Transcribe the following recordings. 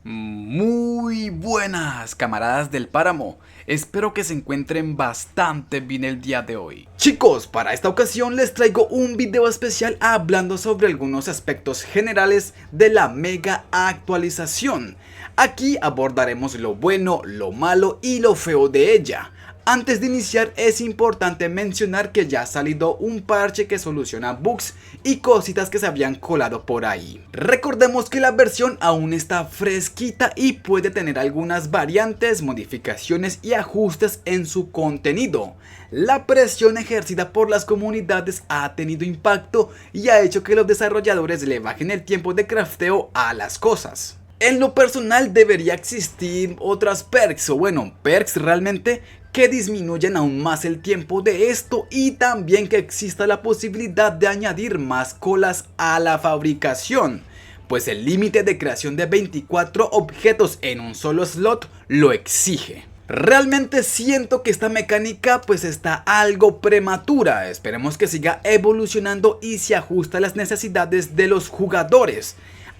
Muy buenas, camaradas del páramo, espero que se encuentren bastante bien el día de hoy. Chicos, para esta ocasión les traigo un video especial hablando sobre algunos aspectos generales de la mega actualización. Aquí abordaremos lo bueno, lo malo y lo feo de ella. Antes de iniciar es importante mencionar que ya ha salido un parche que soluciona bugs y cositas que se habían colado por ahí. Recordemos que la versión aún está fresquita y puede tener algunas variantes, modificaciones y ajustes en su contenido. La presión ejercida por las comunidades ha tenido impacto y ha hecho que los desarrolladores le bajen el tiempo de crafteo a las cosas. En lo personal debería existir otras perks, o bueno, perks realmente que disminuyan aún más el tiempo de esto, y también que exista la posibilidad de añadir más colas a la fabricación, pues el límite de creación de 24 objetos en un solo slot lo exige. Realmente siento que esta mecánica pues está algo prematura, esperemos que siga evolucionando y se ajuste a las necesidades de los jugadores.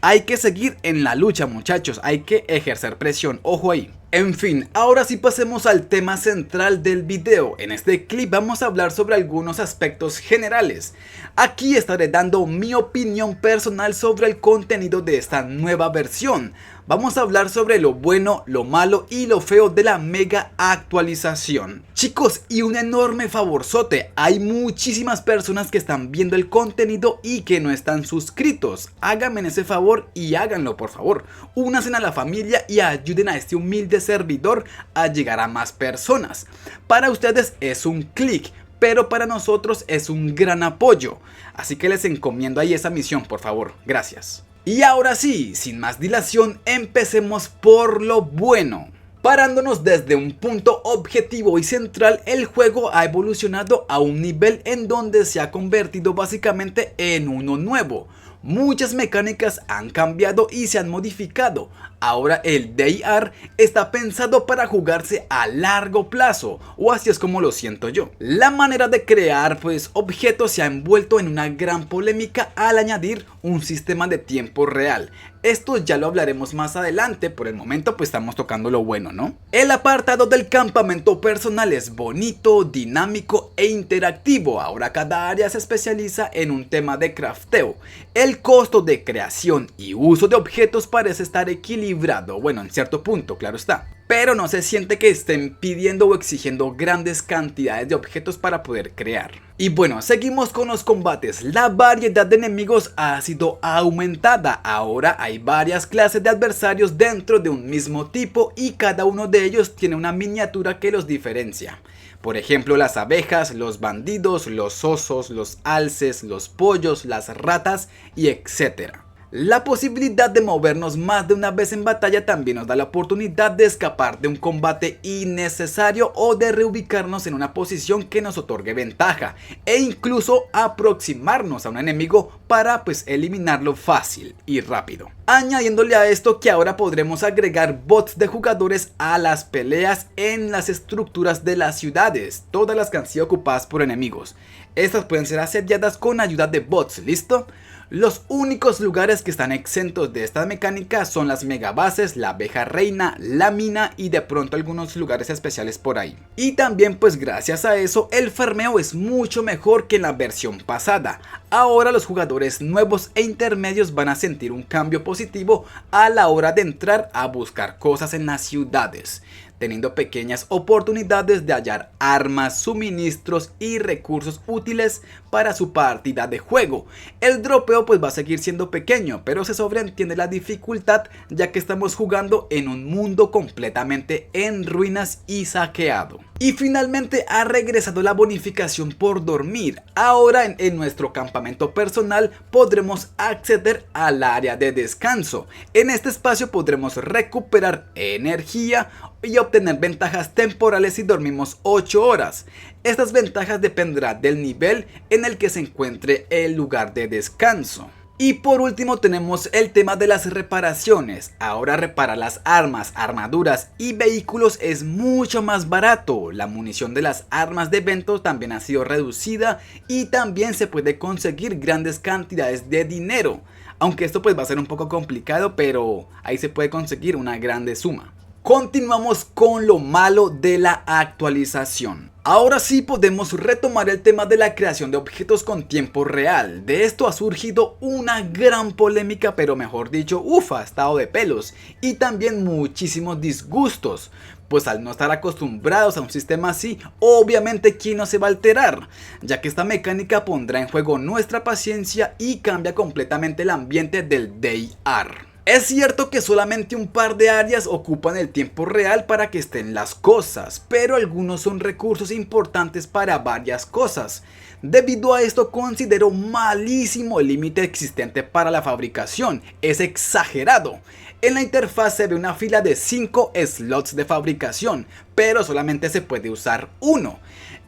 Hay que seguir en la lucha, muchachos, hay que ejercer presión, ojo ahí. En fin, ahora sí pasemos al tema central del video. En este clip vamos a hablar sobre algunos aspectos generales. Aquí estaré dando mi opinión personal sobre el contenido de esta nueva versión. Vamos a hablar sobre lo bueno, lo malo y lo feo de la mega actualización. Chicos, y un enorme favorzote, hay muchísimas personas que están viendo el contenido y que no están suscritos. Háganme ese favor y háganlo, por favor. Únanse a la familia y ayuden a este humilde servidor a llegar a más personas. Para ustedes es un clic, pero para nosotros es un gran apoyo. Así que les encomiendo ahí esa misión, por favor. Gracias. Y ahora sí, sin más dilación, empecemos por lo bueno. Parándonos desde un punto objetivo y central, el juego ha evolucionado a un nivel en donde se ha convertido básicamente en uno nuevo. Muchas mecánicas han cambiado y se han modificado. Ahora el DayR está pensado para jugarse a largo plazo, o así es como lo siento yo. La manera de crear objetos se ha envuelto en una gran polémica al añadir un sistema de tiempo real. Esto ya lo hablaremos más adelante, por el momento estamos tocando lo bueno, ¿no? El apartado del campamento personal es bonito, dinámico e interactivo. Ahora cada área se especializa en un tema de crafteo. El costo de creación y uso de objetos parece estar equilibrado, bueno, en cierto punto, claro está. Pero no se siente que estén pidiendo o exigiendo grandes cantidades de objetos para poder crear. Y bueno, seguimos con los combates. La variedad de enemigos ha sido aumentada. Ahora hay varias clases de adversarios dentro de un mismo tipo y cada uno de ellos tiene una miniatura que los diferencia. Por ejemplo, las abejas, los bandidos, los osos, los alces, los pollos, las ratas y etcétera. La posibilidad de movernos más de una vez en batalla también nos da la oportunidad de escapar de un combate innecesario o de reubicarnos en una posición que nos otorgue ventaja e incluso aproximarnos a un enemigo para eliminarlo fácil y rápido. Añadiéndole a esto que ahora podremos agregar bots de jugadores a las peleas en las estructuras de las ciudades, todas las que han sido ocupadas por enemigos. Estas pueden ser asediadas con ayuda de bots, ¿listo? Los únicos lugares que están exentos de esta mecánica son las megabases, la abeja reina, la mina y de pronto algunos lugares especiales por ahí. Y también gracias a eso el farmeo es mucho mejor que en la versión pasada. Ahora los jugadores nuevos e intermedios van a sentir un cambio positivo a la hora de entrar a buscar cosas en las ciudades, teniendo pequeñas oportunidades de hallar armas, suministros y recursos útiles para su partida de juego. El dropeo va a seguir siendo pequeño, pero se sobreentiende la dificultad ya que estamos jugando en un mundo completamente en ruinas y saqueado. Y finalmente ha regresado la bonificación por dormir. Ahora en nuestro campamento personal podremos acceder al área de descanso. En este espacio podremos recuperar energía y obtener ventajas temporales si dormimos 8 horas. Estas ventajas dependerán del nivel en el que se encuentre el lugar de descanso. Y por último tenemos el tema de las reparaciones. Ahora reparar las armas, armaduras y vehículos es mucho más barato. La munición de las armas de eventos también ha sido reducida y también se puede conseguir grandes cantidades de dinero. Aunque esto pues va a ser un poco complicado, pero ahí se puede conseguir una grande suma. Continuamos con lo malo de la actualización. Ahora sí podemos retomar el tema de la creación de objetos con tiempo real. De esto ha surgido una gran polémica, pero mejor dicho, ha estado de pelos. Y también muchísimos disgustos. Pues al no estar acostumbrados a un sistema así, obviamente ¿quién no se va a alterar? Ya que esta mecánica pondrá en juego nuestra paciencia y cambia completamente el ambiente del DayR. Es cierto que solamente un par de áreas ocupan el tiempo real para que estén las cosas, pero algunos son recursos importantes para varias cosas. Debido a esto considero malísimo el límite existente para la fabricación, es exagerado. En la interfaz se ve una fila de 5 slots de fabricación, pero solamente se puede usar uno.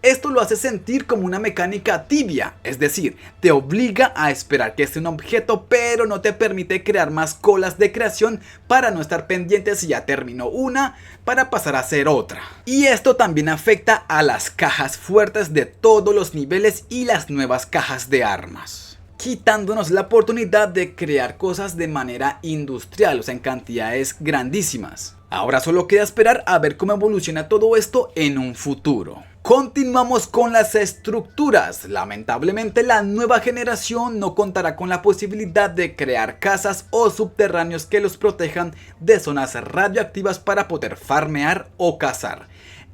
Esto lo hace sentir como una mecánica tibia, es decir, te obliga a esperar que esté un objeto pero no te permite crear más colas de creación para no estar pendiente si ya terminó una para pasar a hacer otra. Y esto también afecta a las cajas fuertes de todos los niveles y las nuevas cajas de armas, quitándonos la oportunidad de crear cosas de manera industrial, o sea en cantidades grandísimas. Ahora solo queda esperar a ver cómo evoluciona todo esto en un futuro. Continuamos con las estructuras. Lamentablemente la nueva generación no contará con la posibilidad de crear casas o subterráneos que los protejan de zonas radioactivas para poder farmear o cazar.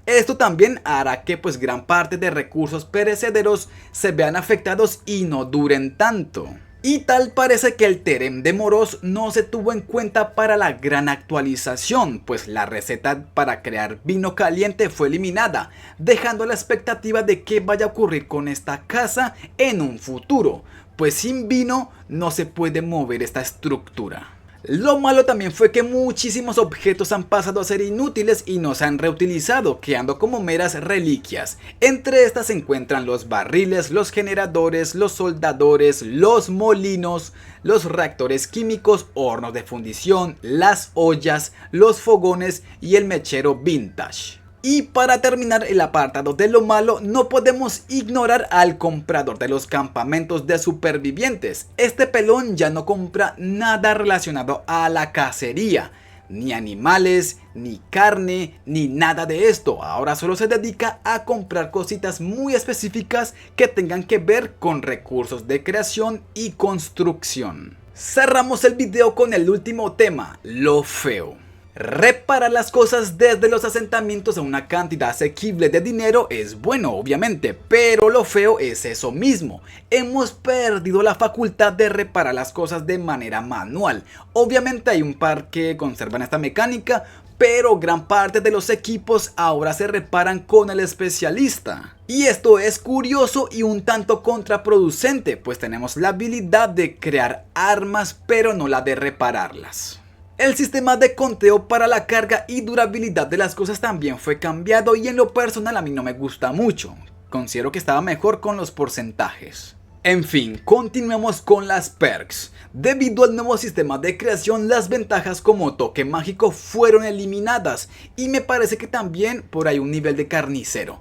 Esto también hará que pues gran parte de recursos perecederos se vean afectados y no duren tanto. Y tal parece que el Terem de Moros no se tuvo en cuenta para la gran actualización, pues la receta para crear vino caliente fue eliminada, dejando la expectativa de qué vaya a ocurrir con esta casa en un futuro, pues sin vino no se puede mover esta estructura. Lo malo también fue que muchísimos objetos han pasado a ser inútiles y no se han reutilizado, quedando como meras reliquias. Entre estas se encuentran los barriles, los generadores, los soldadores, los molinos, los reactores químicos, hornos de fundición, las ollas, los fogones y el mechero vintage. Y para terminar el apartado de lo malo, no podemos ignorar al comprador de los campamentos de supervivientes. Este pelón ya no compra nada relacionado a la cacería, ni animales, ni carne, ni nada de esto. Ahora solo se dedica a comprar cositas muy específicas que tengan que ver con recursos de creación y construcción. Cerramos el video con el último tema, lo feo. Reparar las cosas desde los asentamientos a una cantidad asequible de dinero es bueno, obviamente, pero lo feo es eso mismo. Hemos perdido la facultad de reparar las cosas de manera manual. Obviamente hay un par que conservan esta mecánica, pero gran parte de los equipos ahora se reparan con el especialista. Y esto es curioso y un tanto contraproducente, pues tenemos la habilidad de crear armas, pero no la de repararlas. El sistema de conteo para la carga y durabilidad de las cosas también fue cambiado y en lo personal a mí no me gusta mucho. Considero que estaba mejor con los porcentajes. En fin, continuemos con las perks. Debido al nuevo sistema de creación, las ventajas como toque mágico fueron eliminadas y me parece que también por ahí un nivel de carnicero.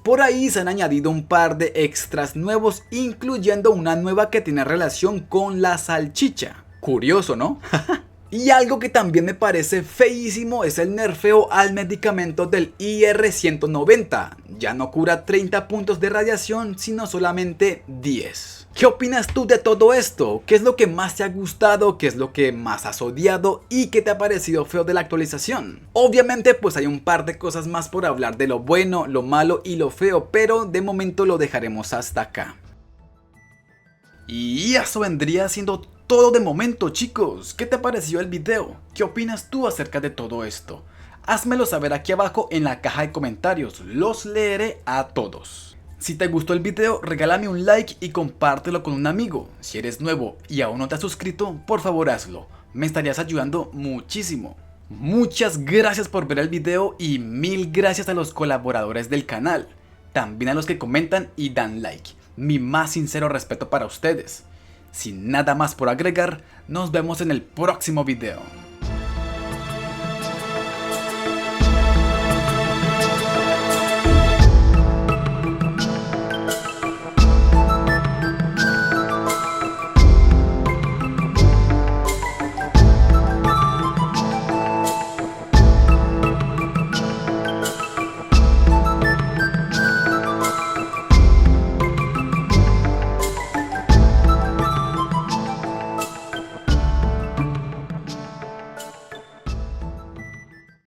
Por ahí se han añadido un par de extras nuevos, incluyendo una nueva que tiene relación con la salchicha. Curioso, ¿no? Y algo que también me parece feísimo es el nerfeo al medicamento del IR-190. Ya no cura 30 puntos de radiación, sino solamente 10. ¿Qué opinas tú de todo esto? ¿Qué es lo que más te ha gustado? ¿Qué es lo que más has odiado? ¿Y qué te ha parecido feo de la actualización? Obviamente pues hay un par de cosas más por hablar de lo bueno, lo malo y lo feo, pero de momento lo dejaremos hasta acá. Y eso vendría siendo todo de momento, chicos. ¿Qué te pareció el video? ¿Qué opinas tú acerca de todo esto? Házmelo saber aquí abajo en la caja de comentarios, los leeré a todos. Si te gustó el video, regálame un like y compártelo con un amigo. Si eres nuevo y aún no te has suscrito, por favor hazlo, me estarías ayudando muchísimo. Muchas gracias por ver el video y mil gracias a los colaboradores del canal. También a los que comentan y dan like. Mi más sincero respeto para ustedes. Sin nada más por agregar, nos vemos en el próximo video.